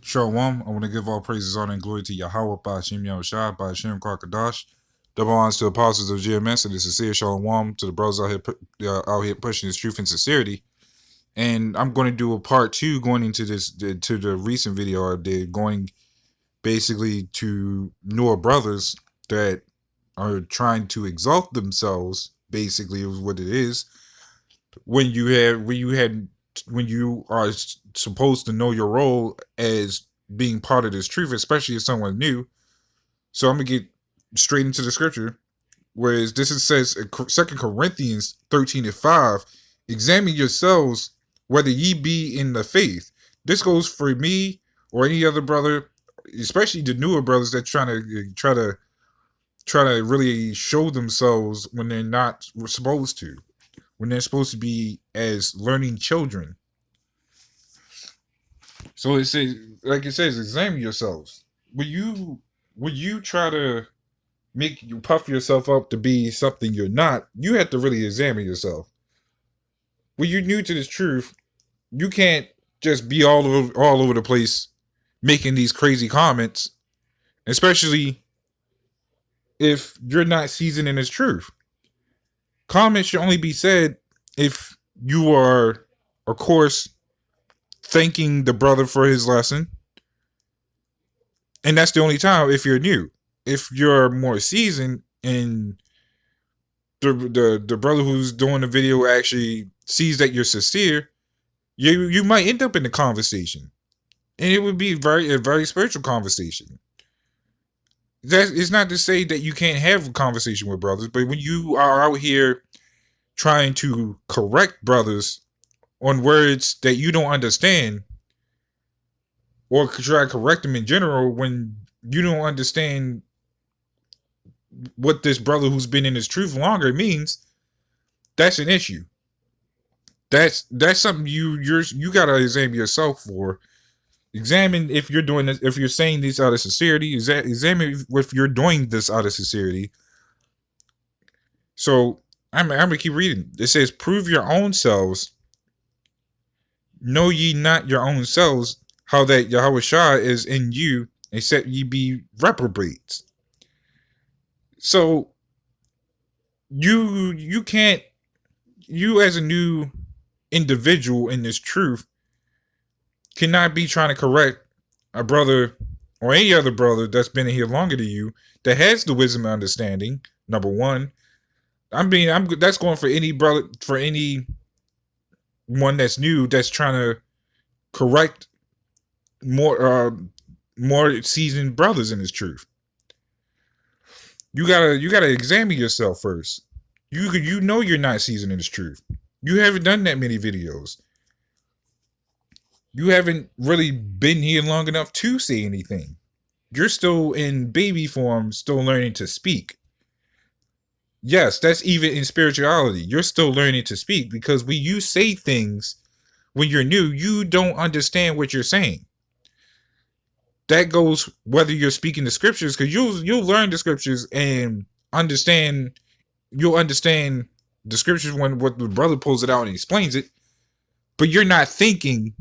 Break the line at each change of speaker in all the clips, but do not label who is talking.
Shalom. I want to give all praises, honor, and glory to Yahweh, Ba'ashem Yahushua, Ba'ashem Kwakadash. Double honors to the apostles of GMS and the sincere Shalom to the brothers out here pushing this truth and sincerity. And I'm going to do a part two going into to the recent video I did, going basically to newer brothers that are trying to exalt themselves. Basically, is what it is. When you are supposed to know your role as being part of this truth, especially as someone new. So I'm gonna get straight into the scripture. Whereas says 2 Corinthians 13:5, examine yourselves whether ye be in the faith. This goes for me or any other brother, especially the newer brothers that try to really show themselves when they're not supposed to, when they're supposed to be as learning children. So it says, like it says, examine yourselves. When you try to make you puff yourself up to be something you're not, you have to really examine yourself. When you're new to this truth, you can't just be all over the place making these crazy comments, especially if you're not seasoned in this truth. Comments should only be said if you are, of course, thanking the brother for his lesson. And that's the only time if you're new. If you're more seasoned and the brother who's doing the video actually sees that you're sincere, you might end up in the conversation. And it would be a very spiritual conversation. That is not to say that you can't have a conversation with brothers, but when you are out here trying to correct brothers on words that you don't understand, or try to correct them in general when you don't understand what this brother who's been in his truth longer means, that's an issue. That's something you gotta examine yourself for. Examine if you're doing this, if you're saying this out of sincerity. Examine if you're doing this out of sincerity. So I'm gonna keep reading. It says, "Prove your own selves. Know ye not your own selves, how that Yahushua is in you, except ye be reprobates." So you can't, you as a new individual in this truth cannot be trying to correct a brother or any other brother that's been in here longer than you, that has the wisdom and understanding. Number one, that's going for any brother, for any one that's new, that's trying to correct more seasoned brothers in this truth. You gotta examine yourself first. You know you're not seasoned in this truth. You haven't done that many videos. You haven't really been here long enough to say anything. You're still in baby form, still learning to speak. Yes, that's even in spirituality. You're still learning to speak, because when you say things when you're new, you don't understand what you're saying. That goes whether you're speaking the scriptures, because you'll learn the scriptures and you'll understand the scriptures when what the brother pulls it out and explains it, but you're not thinking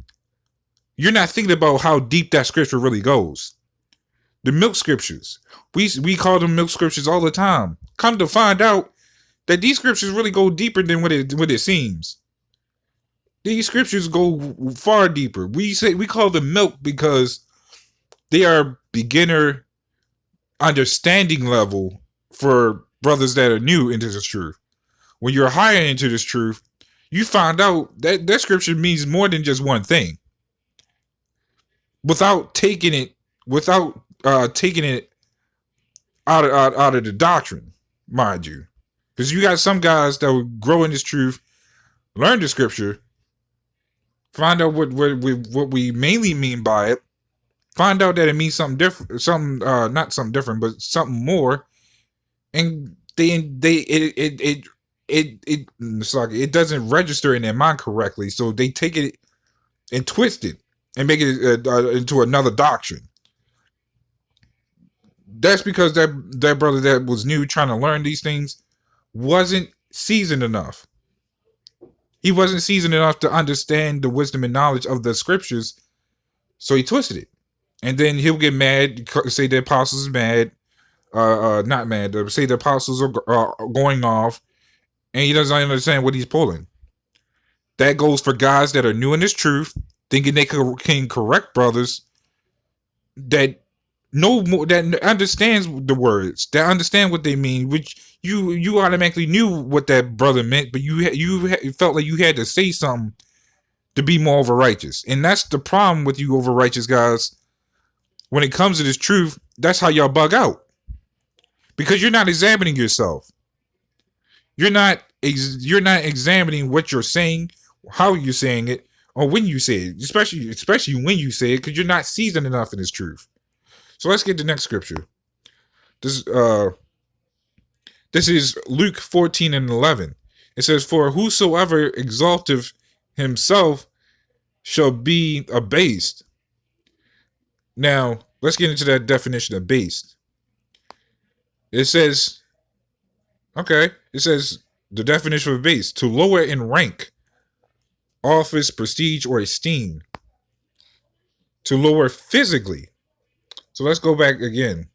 about how deep that scripture really goes. The milk scriptures, we call them milk scriptures all the time. Come to find out that these scriptures really go deeper than what it seems. These scriptures go far deeper. We call them milk because they are beginner understanding level for brothers that are new into this truth. When you're higher into this truth, you find out that scripture means more than just one thing. Without taking it out of the doctrine, mind you. Because you got some guys that will grow in this truth, learn the scripture, find out what we mainly mean by it, find out that it means something different, not something different, but something more, and it's like it doesn't register in their mind correctly, so they take it and twist it and make it into another doctrine. That's because that brother that was new trying to learn these things wasn't seasoned enough. He wasn't seasoned enough to understand the wisdom and knowledge of the scriptures, so he twisted it. And then he'll get mad, say the apostles are mad, not mad, say the apostles are going off, and he doesn't understand what he's pulling. That goes for guys that are new in this truth, thinking they can correct brothers that know more, that understands the words, that understand what they mean, which you automatically knew what that brother meant, but you felt like you had to say something to be more over righteous. And that's the problem with you over righteous guys. When it comes to this truth, that's how y'all bug out. Because you're not examining yourself. You're not examining what you're saying, how you're saying it, or when you say it. Especially when you say it, because you're not seasoned enough in this truth. So let's get the next scripture. This is Luke 14:11. It says, "For whosoever exalteth himself shall be abased." Now, let's get into that definition of based. It says the definition of base: to lower in rank, office, prestige, or esteem. To lower physically. So let's go back again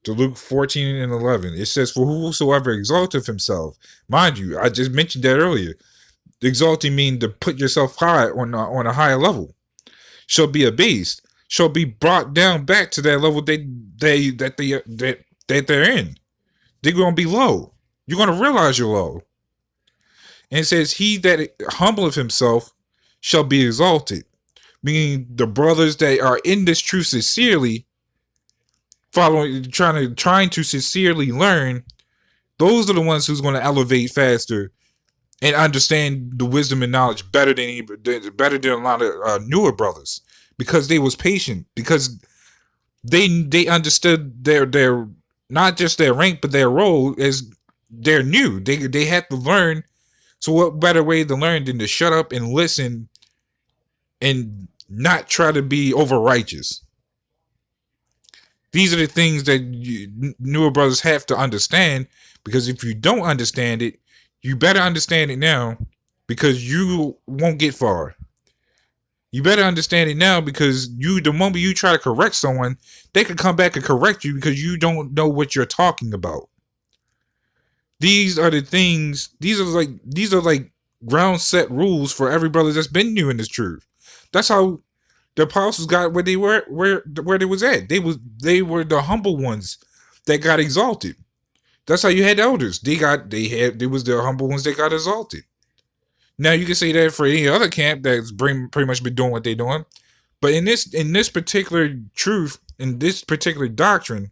to Luke 14:11. It says, "For whosoever exalteth himself," mind you, I just mentioned that earlier. Exalting means to put yourself high on a higher level. Shall be abased, shall be brought down back to that level that they're in. They're gonna be low. You're gonna realize you're low. And it says, "He that humbleth himself shall be exalted," meaning the brothers that are in this truth sincerely, trying to sincerely learn, those are the ones who's going to elevate faster and understand the wisdom and knowledge better than a lot of newer brothers, because they was patient, because they understood their not just their rank but their role as they're new. They had to learn. So what better way to learn than to shut up and listen and not try to be over righteous? These are the things that newer brothers have to understand, because if you don't understand it, you better understand it now, because you won't get far. You better understand it now, because the moment you try to correct someone, they could come back and correct you because you don't know what you're talking about. These are the things. These are like ground set rules for every brother that's been new in this truth. That's how the apostles got where they were, where they was at. They were the humble ones that got exalted. That's how you had elders. They was the humble ones that got exalted. Now you can say that for any other camp that's pretty much been doing what they're doing, but in this particular truth, in this particular doctrine,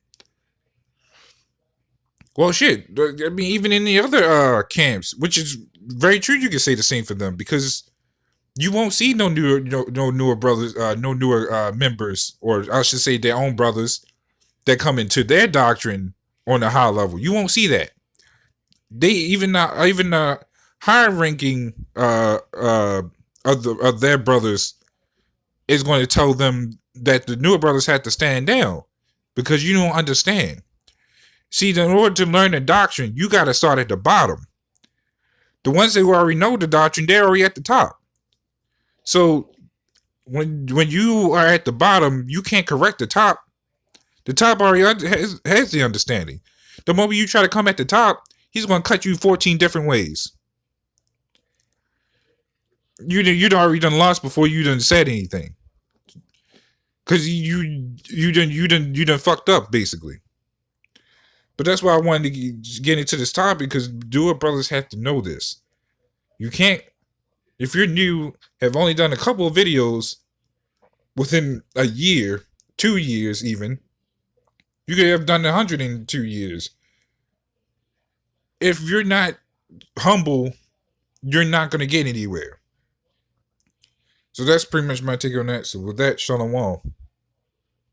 well, shit. I mean, even in the other camps, which is very true, you can say the same for them, because you won't see no newer brothers, no newer members, or I should say their own brothers, that come into their doctrine on a high level. You won't see that. They even higher ranking of their brothers is going to tell them that the newer brothers have to stand down because you don't understand. See, in order to learn the doctrine, you got to start at the bottom. The ones that already know the doctrine, they're already at the top. So when you are at the bottom, you can't correct the top. The top already has the understanding. The moment you try to come at the top, he's going to cut you 14 different ways. You'd already done lost before you done said anything, because you done fucked up basically. But that's why I wanted to get into this topic, because newer brothers have to know this. You can't, if you're new, have only done a couple of videos within a year, 2 years even, you could have done 100 in 2 years. If you're not humble, you're not going to get anywhere. So that's pretty much my take on that. So with that, Shalom.